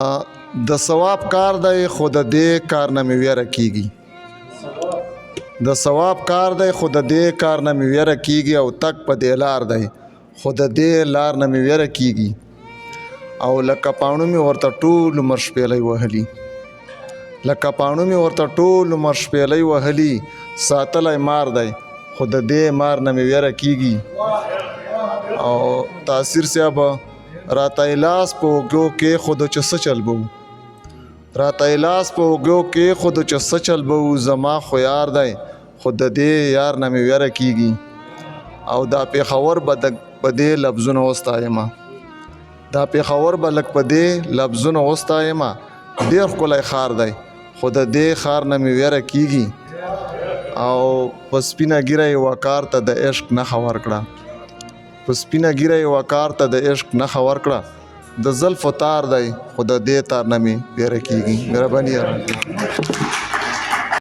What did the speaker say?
د ثواب کار دی خو د دې کار نه مې ویره کیږي. د ثواب کار دی خو د دې کار نه مې ویره کیږي او تک په دې لار دی خو د دې لار نه مې ویره کیږي. او لکه پاڼو مې ورته ټول عمر شپېلۍ وهلي، لکه پاڼو مې ورته ټول عمر شپېلۍ وهلي، ساتلی مار دی خو د دې مار نه مې ویره کیږي. او تاثیر صاحب راته لاس په اوږو کې خود چې څه چل به و، راته لاس په اوږو کې خود چې څه چل به و، زما خو یار دی خو د دې یار نه مې ویره کیږي. او دا پېښور به په دې لفظونه وستایمه، دا پېښور به لږ په دې لفظونه وستایمه. ډېر ښکلی ښار دی خو د دې ښار نه مې ویره کیږي. او په سپینه ږیره یې وقار ته د عشق نښه ورکړه، په سپینه ږیره یې وقار ته د عشق نښه ورکړه. د زلفو تار دی خو د دې تار نه مې ویره کیږي. مهرباني